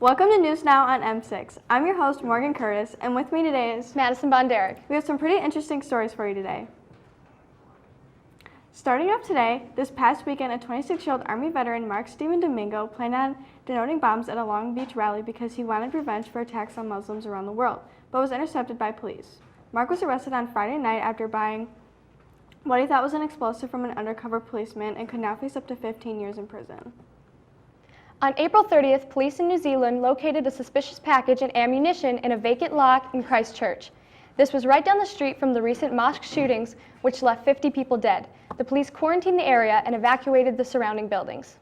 Welcome to News Now on M6. I'm your host, Morgan Curtis, and with me today is Madison Bonderick. We have some pretty interesting stories for you today. Starting up today, this past weekend, a 26-year-old Army veteran, Mark Steven Domingo, planned on detonating bombs at a Long Beach rally because he wanted revenge for attacks on Muslims around the world, but was intercepted by police. Mark was arrested on Friday night after buying what he thought was an explosive from an undercover policeman and could now face up to 15 years in prison. On April 30th, police in New Zealand located a suspicious package and ammunition in a vacant lot in Christchurch. This was right down the street from the recent mosque shootings, which left 50 people dead. The police quarantined the area and evacuated the surrounding buildings.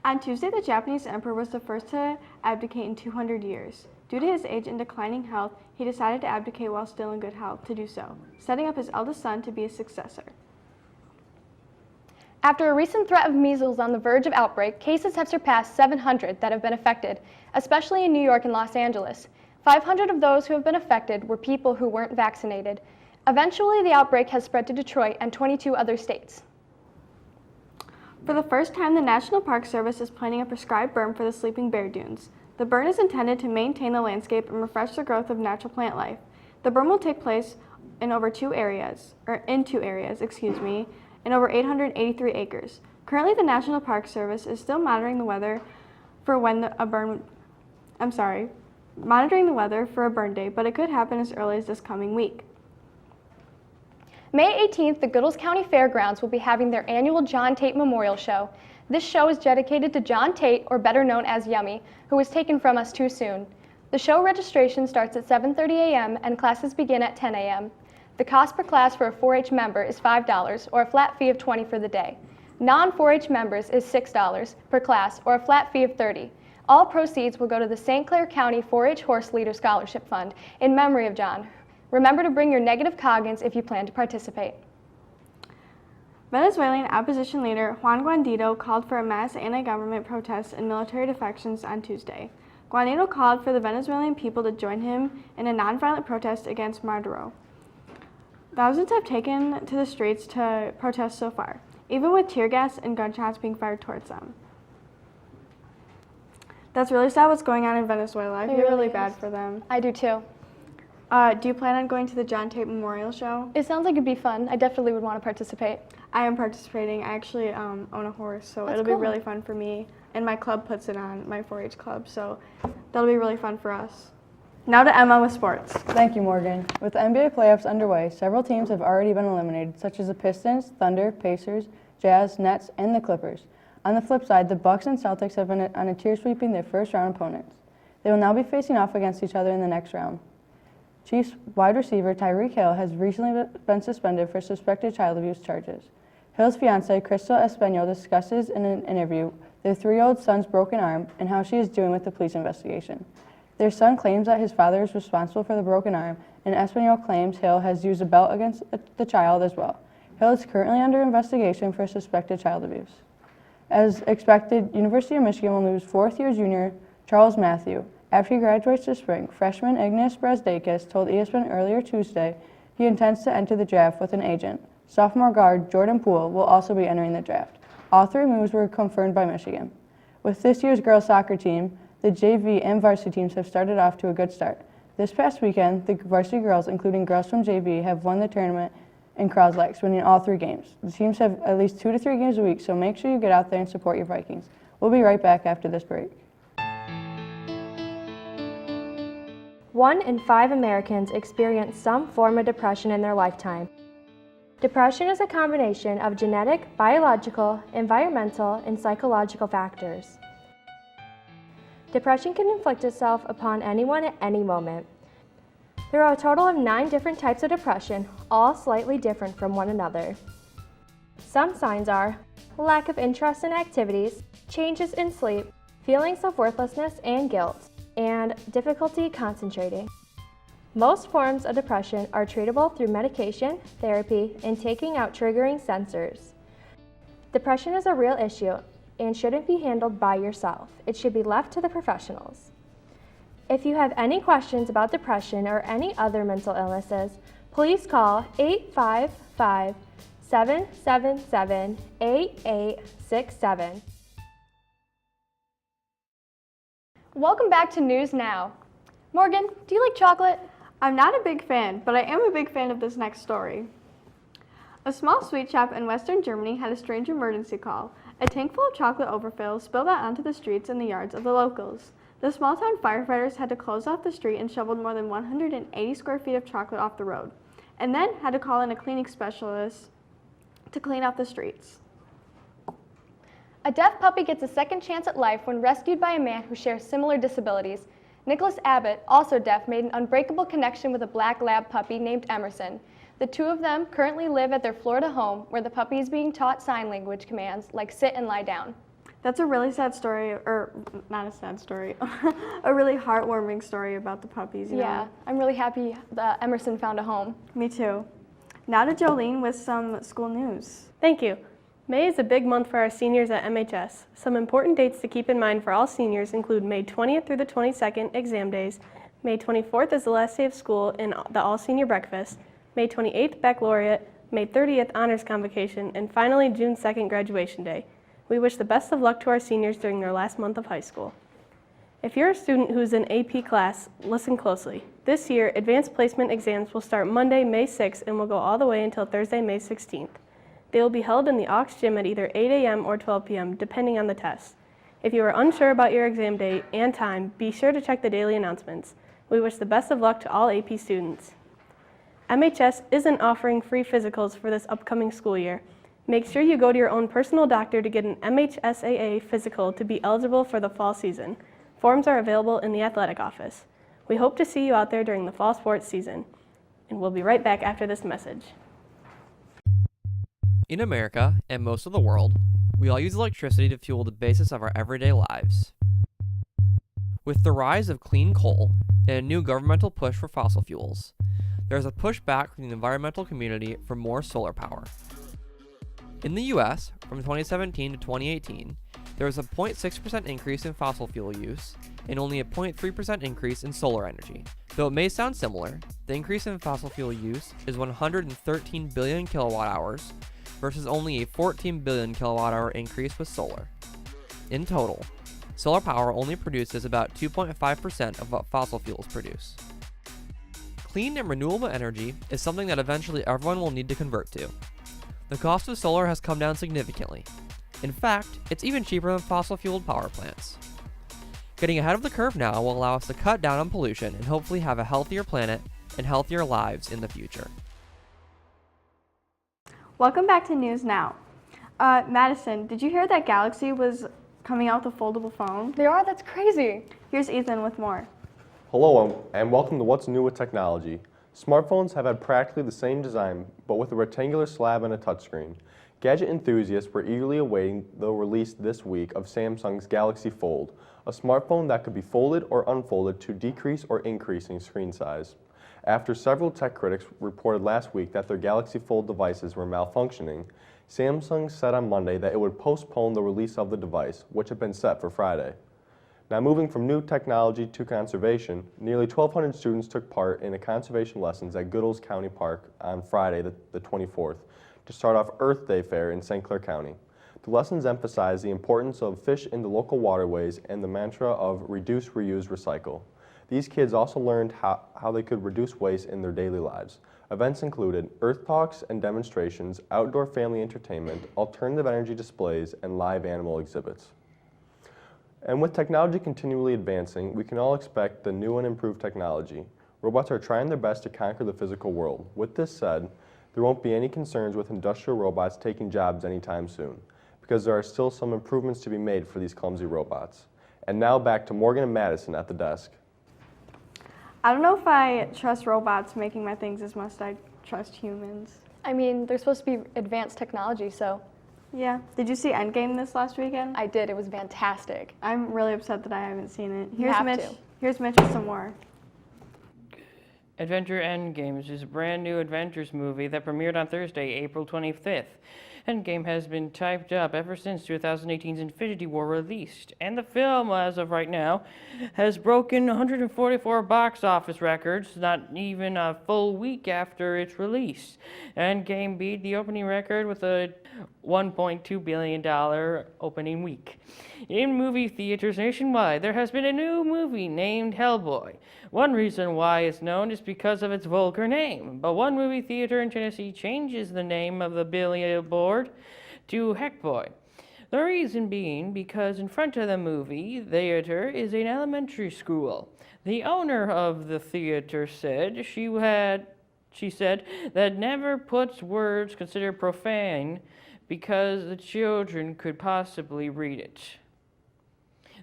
On Tuesday, the Japanese emperor was the first to abdicate in 200 years. Due to his age and declining health, he decided to abdicate while still in good health to do so, setting up his eldest son to be his successor. After a recent threat of measles on the verge of outbreak, cases have surpassed 700 that have been affected, especially in New York and Los Angeles. 500 of those who have been affected were people who weren't vaccinated. Eventually, the outbreak has spread to Detroit and 22 other states. For the first time, the National Park Service is planning a prescribed berm for the Sleeping Bear Dunes. The berm is intended to maintain the landscape and refresh the growth of natural plant life. The berm will take place in two areas, in over 883 acres. Currently, the National Park Service is still monitoring the weather for a burn day, but it could happen as early as this coming week. May 18th, the Goodles County Fairgrounds will be having their annual John Tate Memorial Show. This show is dedicated to John Tate, or better known as Yummy, who was taken from us too soon. The show registration starts at 7:30 a.m. and classes begin at 10 a.m. The cost per class for a 4-H member is $5 or a flat fee of $20 for the day. Non-4-H members is $6 per class or a flat fee of $30. All proceeds will go to the St. Clair County 4-H Horse Leader Scholarship Fund in memory of John. Remember to bring your negative coggins if you plan to participate. Venezuelan opposition leader Juan Guaidó called for a mass anti-government protests and military defections on Tuesday. Guaidó called for the Venezuelan people to join him in a nonviolent protest against Maduro. Thousands have taken to the streets to protest so far, even with tear gas and gunshots being fired towards them. That's really sad what's going on in Venezuela. I feel really bad for them. I do too. Do you plan on going to the John Tate Memorial Show? It sounds like it'd be fun. I definitely would want to participate. I am participating. I actually own a horse, so That's it'll cool. be really fun for me. And my club puts it on, my 4-H club, so that'll be really fun for us. Now to Emma with sports. Thank you, Morgan. With the NBA playoffs underway, several teams have already been eliminated, such as the Pistons, Thunder, Pacers, Jazz, Nets, and the Clippers. On the flip side, the Bucks and Celtics have been on a tear sweeping their first-round opponents. They will now be facing off against each other in the next round. Chiefs wide receiver Tyreek Hill has recently been suspended for suspected child abuse charges. Hill's fiancée, Crystal Espanol, discusses in an interview their 3-year-old son's broken arm and how she is doing with the police investigation. Their son claims that his father is responsible for the broken arm, and Espanol claims Hill has used a belt against the child as well. Hill is currently under investigation for suspected child abuse. As expected, University of Michigan will lose 4th-year junior Charles Matthew. After he graduates this spring, freshman Ignas Brazdeikis told ESPN earlier Tuesday he intends to enter the draft with an agent. Sophomore guard Jordan Poole will also be entering the draft. All 3 moves were confirmed by Michigan. With this year's girls soccer team, the JV and varsity teams have started off to a good start. This past weekend, the varsity girls, including girls from JV, have won the tournament in Crowds Lakes, winning all 3 games. The teams have at least 2 to 3 games a week, so make sure you get out there and support your Vikings. We'll be right back after this break. 1 in 5 Americans experience some form of depression in their lifetime. Depression is a combination of genetic, biological, environmental, and psychological factors. Depression can inflict itself upon anyone at any moment. There are a total of 9 different types of depression, all slightly different from one another. Some signs are lack of interest in activities, changes in sleep, feelings of worthlessness and guilt, and difficulty concentrating. Most forms of depression are treatable through medication, therapy, and taking out triggering sensors. Depression is a real issue and shouldn't be handled by yourself. It should be left to the professionals. If you have any questions about depression or any other mental illnesses, please call 855-777-8867 Welcome back to News Now. Morgan, do you like chocolate? I'm not a big fan, but I am a big fan of this next story. A small sweet shop in Western Germany had a strange emergency call. A tank full of chocolate overfill spilled out onto the streets and the yards of the locals. The small-town firefighters had to close off the street and shoveled more than 180 square feet of chocolate off the road, and then had to call in a cleaning specialist to clean up the streets. A deaf puppy gets a second chance at life when rescued by a man who shares similar disabilities. Nicholas Abbott, also deaf, made an unbreakable connection with a black lab puppy named Emerson. The two of them currently live at their Florida home, where the puppy is being taught sign language commands like sit and lie down. That's a really sad story, or not a sad story, a really heartwarming story about the puppies, you know? Yeah, I'm really happy that Emerson found a home. Me too. Now to Jolene with some school news. Thank you. May is a big month for our seniors at MHS. Some important dates to keep in mind for all seniors include May 20th through the 22nd, exam days. May 24th is the last day of school and the all-senior breakfast. May 28th, baccalaureate. May 30th, honors convocation. And finally, June 2nd, graduation day. We wish the best of luck to our seniors during their last month of high school. If you're a student who's in AP class, listen closely. This year, advanced placement exams will start Monday, May 6th and will go all the way until Thursday, May 16th. They will be held in the Aux Gym at either 8 a.m. or 12 p.m., depending on the test. If you are unsure about your exam date and time, be sure to check the daily announcements. We wish the best of luck to all AP students. MHS isn't offering free physicals for this upcoming school year. Make sure you go to your own personal doctor to get an MHSAA physical to be eligible for the fall season. Forms are available in the athletic office. We hope to see you out there during the fall sports season. And we'll be right back after this message. In America, and most of the world, we all use electricity to fuel the basis of our everyday lives. With the rise of clean coal and a new governmental push for fossil fuels, there is a pushback from the environmental community for more solar power. In the US, from 2017 to 2018, there was a 0.6% increase in fossil fuel use and only a 0.3% increase in solar energy. Though it may sound similar, the increase in fossil fuel use is 113 billion kilowatt hours versus only a 14 billion kilowatt hour increase with solar. In total, solar power only produces about 2.5% of what fossil fuels produce. Clean and renewable energy is something that eventually everyone will need to convert to. The cost of solar has come down significantly. In fact, it's even cheaper than fossil-fueled power plants. Getting ahead of the curve now will allow us to cut down on pollution and hopefully have a healthier planet and healthier lives in the future. Welcome back to News Now. Madison, did you hear that Galaxy was coming out with a foldable phone? They are? That's crazy. Here's Ethan with more. Hello and welcome to What's New with Technology. Smartphones have had practically the same design, but with a rectangular slab and a touchscreen. Gadget enthusiasts were eagerly awaiting the release this week of Samsung's Galaxy Fold, a smartphone that could be folded or unfolded to decrease or increase in screen size. After several tech critics reported last week that their Galaxy Fold devices were malfunctioning, Samsung said on Monday that it would postpone the release of the device, which had been set for Friday. Now moving from new technology to conservation, nearly 1,200 students took part in a conservation lessons at Goodalls County Park on Friday, the 24th, to start off Earth Day Fair in St. Clair County. The lessons emphasize the importance of fish in the local waterways and the mantra of reduce, reuse, recycle. These kids also learned how they could reduce waste in their daily lives. Events included Earth Talks and demonstrations, outdoor family entertainment, alternative energy displays, and live animal exhibits. And with technology continually advancing, we can all expect the new and improved technology. Robots are trying their best to conquer the physical world. With this said, there won't be any concerns with industrial robots taking jobs anytime soon, because there are still some improvements to be made for these clumsy robots. And now back to Morgan and Madison at the desk. I don't know if I trust robots making my things as much as I trust humans. I mean, they're supposed to be advanced technology, so Yeah. Did you see Endgame this last weekend? I did. It was fantastic. I'm really upset that I haven't seen it. You have Mitch. to. Here's Mitch with some more. Adventure Endgame is a brand new Adventures movie that premiered on Thursday, April 25th. Endgame has been typed up ever since 2018's Infinity War released, and the film, as of right now, has broken 144 box office records, not even a full week after its release. Endgame beat the opening record with a $1.2 billion opening week. In movie theaters nationwide, there has been a new movie named Hellboy. One reason why it's known is because of its vulgar name, but one movie theater in Tennessee changes the name of the billboard to Heckboy. The reason being because in front of the movie theater is an elementary school. The owner of the theater said she said that never puts words considered profane because the children could possibly read it.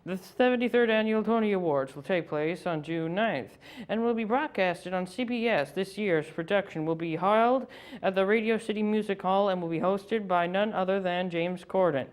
The 73rd Annual Tony Awards will take place on June 9th and will be broadcasted on CBS. This year's production will be held at the Radio City Music Hall and will be hosted by none other than James Corden.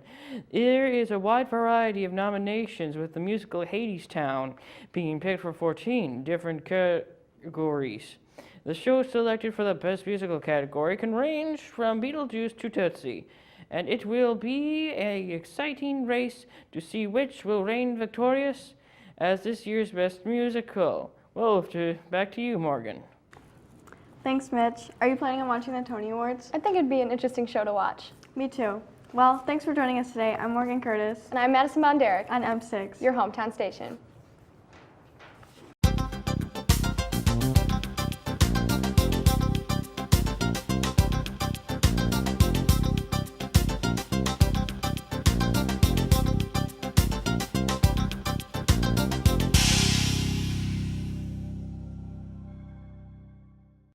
There is a wide variety of nominations, with the musical Hadestown being picked for 14 different categories. The shows selected for the Best Musical category can range from Beetlejuice to Tootsie, and it will be an exciting race to see which will reign victorious as this year's Best Musical. Well, back to you, Morgan. Thanks, Mitch. Are you planning on watching the Tony Awards? I think it'd be an interesting show to watch. Me too. Well, thanks for joining us today. I'm Morgan Curtis And I'm Madison Bonderick, on M6. your hometown station.